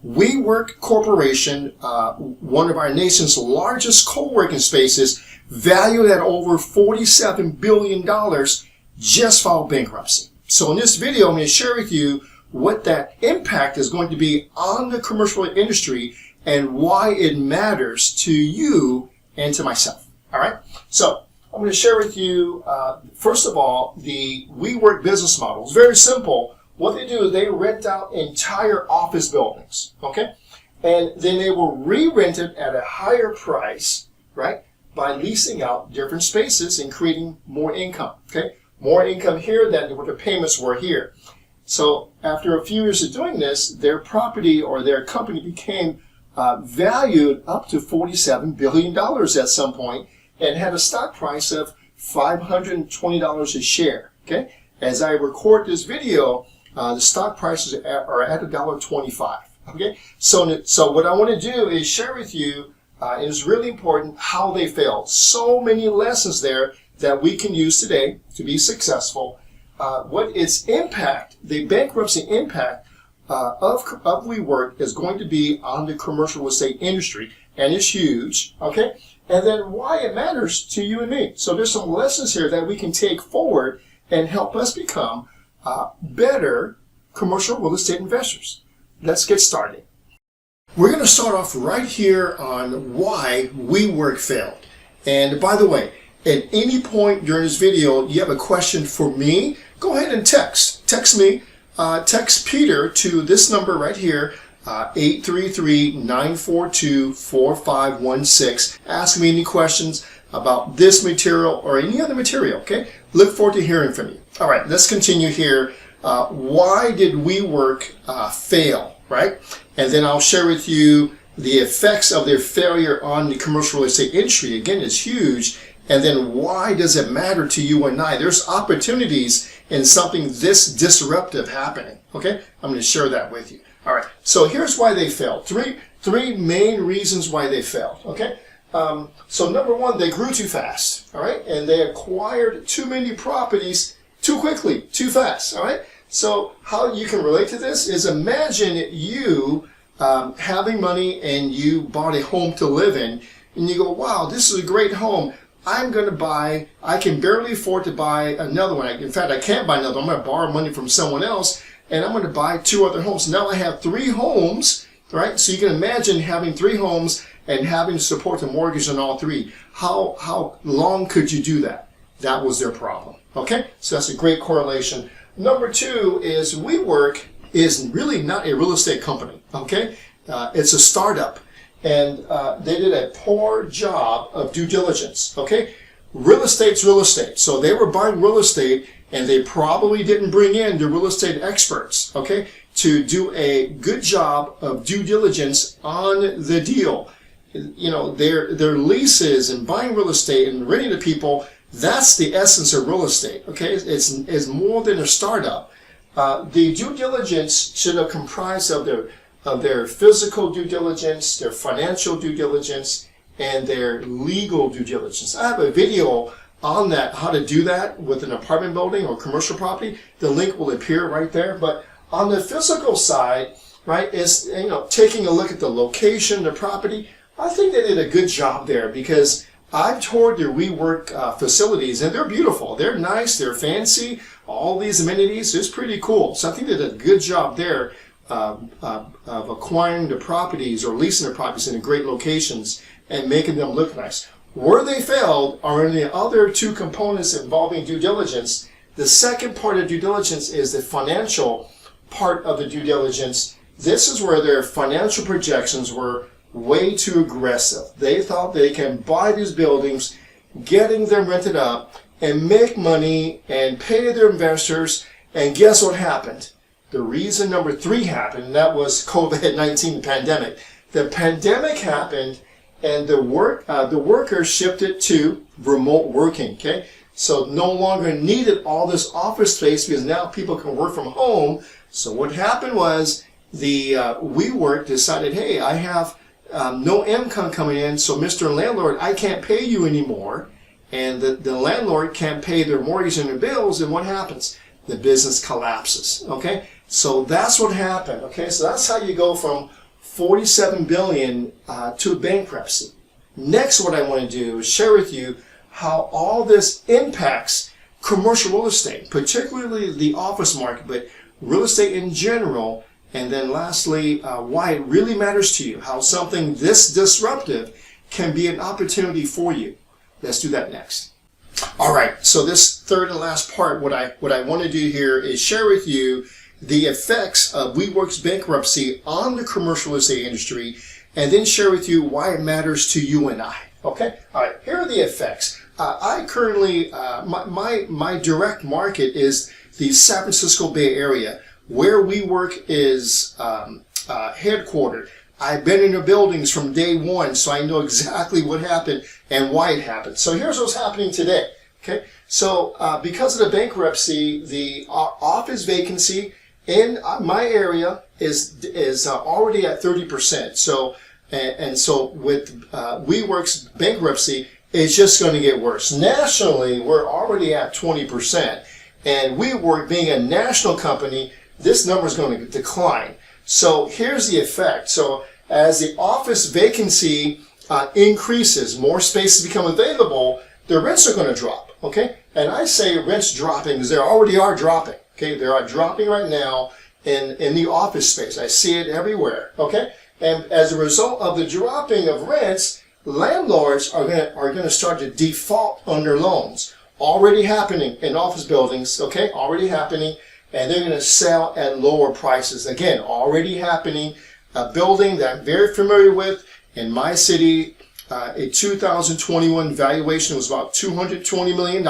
WeWork Corporation, one of our nation's largest co-working spaces, valued at over $47 billion, just filed bankruptcy. So in this video, I'm going to share with you what that impact is going to be on the commercial industry and why it matters to you and to myself. All right. So I'm going to share with you, first of all, the WeWork business model. It's very simple. What they do is they rent out entire office buildings, okay? And then they will re-rent it at a higher price, right? By leasing out different spaces and creating more income, okay? More income here than what the payments were here. So after a few years of doing this, their property or their company became valued up to $47 billion at some point and had a stock price of $520 a share, okay? As I record this video, the stock prices are at $1.25, okay? So what I want to do is share with you, and it's really important, how they failed. So many lessons there that we can use today to be successful. What its impact, the bankruptcy impact of WeWork is going to be on the commercial real estate industry, and it's huge, okay? And then why it matters to you and me. So there's some lessons here that we can take forward and help us become better commercial real estate investors. Let's get started. We're going to start off right here on why WeWork failed. And by the way, at any point during this video, you have a question for me, go ahead and text. Text me, text Peter to this number right here, 833-942-4516. Ask me any questions about this material or any other material, okay? Look forward to hearing from you. All right, let's continue here. Why did WeWork fail, right? And then I'll share with you the effects of their failure on the commercial real estate industry. Again, it's huge. And then why does it matter to you and I? There's opportunities in something this disruptive happening, okay? I'm going to share that with you. All right, so here's why they failed. Three main reasons why they failed, okay? So number one, they grew too fast, all right? And they acquired too many properties too quickly, too fast, all right? So how you can relate to this is imagine you having money and you bought a home to live in and you go, wow, this is a great home. I'm going to buy, I can barely afford to buy another one. In fact, I can't buy another one. I'm going to borrow money from someone else and I'm going to buy 2 other homes. Now I have 3 homes, right? So you can imagine having 3 homes and having to support the mortgage on all 3. How long could you do that? That was their problem, okay? So that's a great correlation. Number 2 is WeWork is really not a real estate company, okay? It's a startup, and they did a poor job of due diligence, okay? Real estate's real estate, so they were buying real estate, and they probably didn't bring in the real estate experts, okay, to do a good job of due diligence on the deal. You know, their leases and buying real estate and renting to people, that's the essence of real estate, okay? It's more than a startup. The due diligence should have comprised of their physical due diligence, their financial due diligence, and their legal due diligence. I have a video on that, how to do that with an apartment building or commercial property. The link will appear right there. But on the physical side, right, is, you know, taking a look at the location, the property. I think they did a good job there because I've toured their WeWork facilities and they're beautiful. They're nice, they're fancy, all these amenities. It's pretty cool. So I think they did a good job there of acquiring the properties or leasing the properties in great locations and making them look nice. Where they failed are in the other 2 components involving due diligence. The second part of due diligence is the financial part of the due diligence. This is where their financial projections were way too aggressive. They thought they can buy these buildings, getting them rented up, and make money and pay their investors. And guess what happened? The reason number 3 happened, and that was COVID-19 pandemic. The pandemic happened, and the workers shifted to remote working. Okay, so no longer needed all this office space because now people can work from home. So what happened was the WeWork decided, hey, I have no income coming in, so Mr. Landlord, I can't pay you anymore. And the landlord can't pay their mortgage and their bills, and what happens? The business collapses, okay? So that's what happened, okay? So that's how you go from $47 billion to bankruptcy. Next, what I want to do is share with you how all this impacts commercial real estate, particularly the office market, but real estate in general. And then lastly, why it really matters to you, how something this disruptive can be an opportunity for you. Let's do that next. All right, so this third and last part, what I want to do here is share with you the effects of WeWork's bankruptcy on the commercial real estate industry, and then share with you why it matters to you and I. Okay, all right, here are the effects. I currently, my direct market is the San Francisco Bay Area, where WeWork is headquartered. I've been in the buildings from day one, so I know exactly what happened and why it happened. So here's what's happening today. Okay, so because of the bankruptcy, the office vacancy in my area is already at 30%. So and so with WeWork's bankruptcy, it's just going to get worse. Nationally, we're already at 20%, and WeWork being a national company, this number is going to decline. So here's the effect. So as the office vacancy increases, more spaces become available, the rents are going to drop. Okay, and I say rents dropping because they already are dropping. Okay, they are dropping right now in the office space. I see it everywhere. Okay, and as a result of the dropping of rents, landlords are going to start to default on their loans. Already happening in office buildings. Okay, already happening, and they're going to sell at lower prices. Again, already happening. A building that I'm very familiar with in my city. A 2021 valuation was about $220 million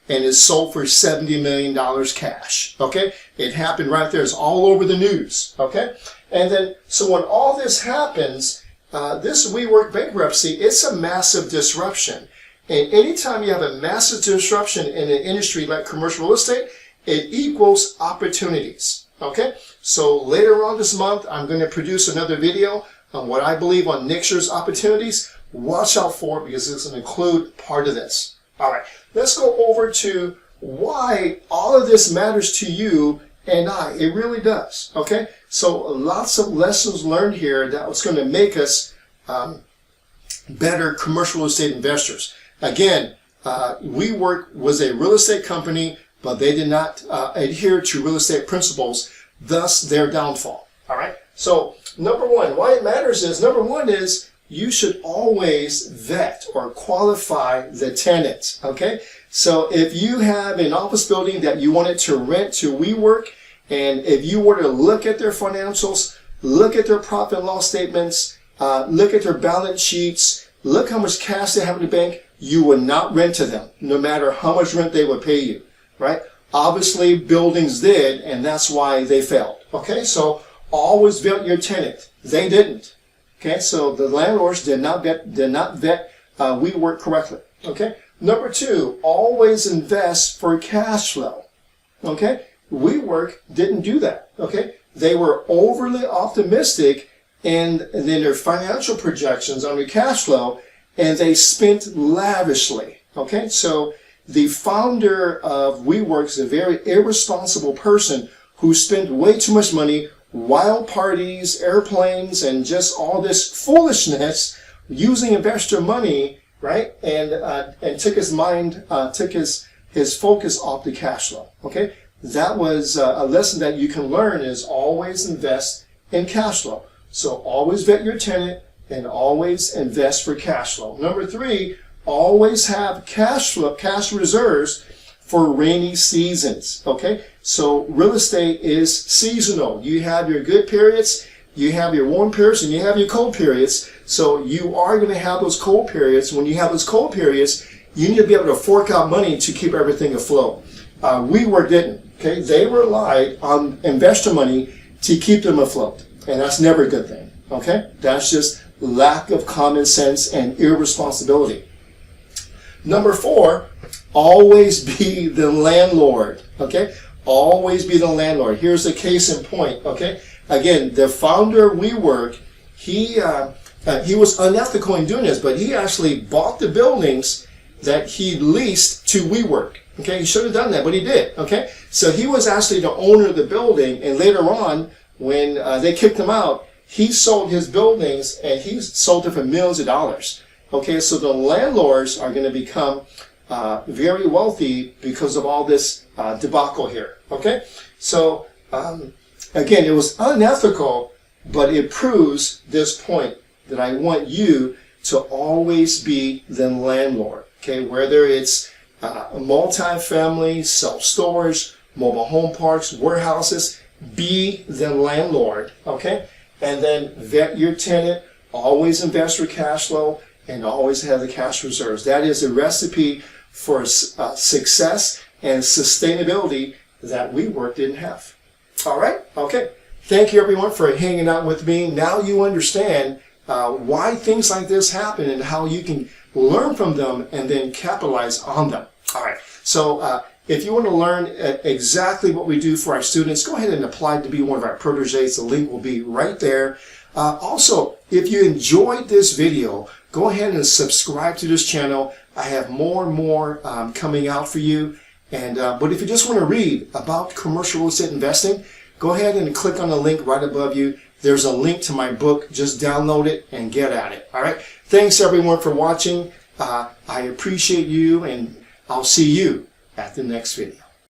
and is sold for $70 million cash. Okay, it happened right there. It's all over the news. Okay, and then so when all this happens, this WeWork bankruptcy, it's a massive disruption. And anytime you have a massive disruption in an industry like commercial real estate, it equals opportunities. Okay, so later on this month, I'm going to produce another video on what I believe on next year's opportunities. Watch out for it because it's going to include part of this. All right, let's go over to why all of this matters to you and I. It really does. Okay, so lots of lessons learned here that was going to make us better commercial real estate investors. Again, WeWork was a real estate company, but they did not adhere to real estate principles, thus their downfall. All right, so number one, why it matters is, number one is, you should always vet or qualify the tenant, okay? So if you have an office building that you wanted to rent to WeWork, and if you were to look at their financials, look at their profit and loss statements, look at their balance sheets, look how much cash they have in the bank, you would not rent to them, no matter how much rent they would pay you, right? Obviously, buildings did, and that's why they failed, okay? So always vet your tenant. They didn't. Okay, so the landlords did not vet WeWork correctly. Okay, number two, always invest for cash flow. Okay, WeWork didn't do that. Okay, they were overly optimistic in their financial projections on their cash flow, and they spent lavishly. Okay, so the founder of WeWork is a very irresponsible person who spent way too much money. Wild parties, airplanes, and just all this foolishness using investor money, right? And took his mind, took his focus off the cash flow. Okay, that was a lesson that you can learn is always invest in cash flow. So always vet your tenant and always invest for cash flow. Number three, always have cash reserves for rainy seasons. Okay, so real estate is seasonal. You have your good periods, you have your warm periods, and you have your cold periods. So you are going to have those cold periods. When you have those cold periods, you need to be able to fork out money to keep everything afloat. WeWork didn't. Okay, they relied on investor money to keep them afloat, and that's never a good thing. Okay, that's just lack of common sense and irresponsibility. Number four, always be the landlord. Okay, always be the landlord. Here's a case in point. Okay, again, the founder of WeWork, he was unethical in doing this, but he actually bought the buildings that he leased to WeWork. Okay, he should have done that, but he did. Okay, so he was actually the owner of the building, and later on, when they kicked him out, he sold his buildings and he sold it for millions of dollars. Okay, so the landlords are going to become very wealthy because of all this debacle here. Okay, so again, it was unethical, but it proves this point that I want you to always be the landlord. Okay, whether it's a multi-family, self-storage, mobile home parks, warehouses, be the landlord. Okay, and then vet your tenant, always invest your cash flow, and always have the cash reserves. That is a recipe for success and sustainability that WeWork didn't have. All right? Okay. Thank you, everyone, for hanging out with me. Now you understand why things like this happen and how you can learn from them and then capitalize on them. All right. So if you want to learn exactly what we do for our students, go ahead and apply to be one of our proteges. The link will be right there. Also, if you enjoyed this video, go ahead and subscribe to this channel. I have more and more coming out for you. And but if you just want to read about commercial real estate investing, go ahead and click on the link right above you. There's a link to my book. Just download it and get at it. All right. Thanks, everyone, for watching. I appreciate you, and I'll see you at the next video.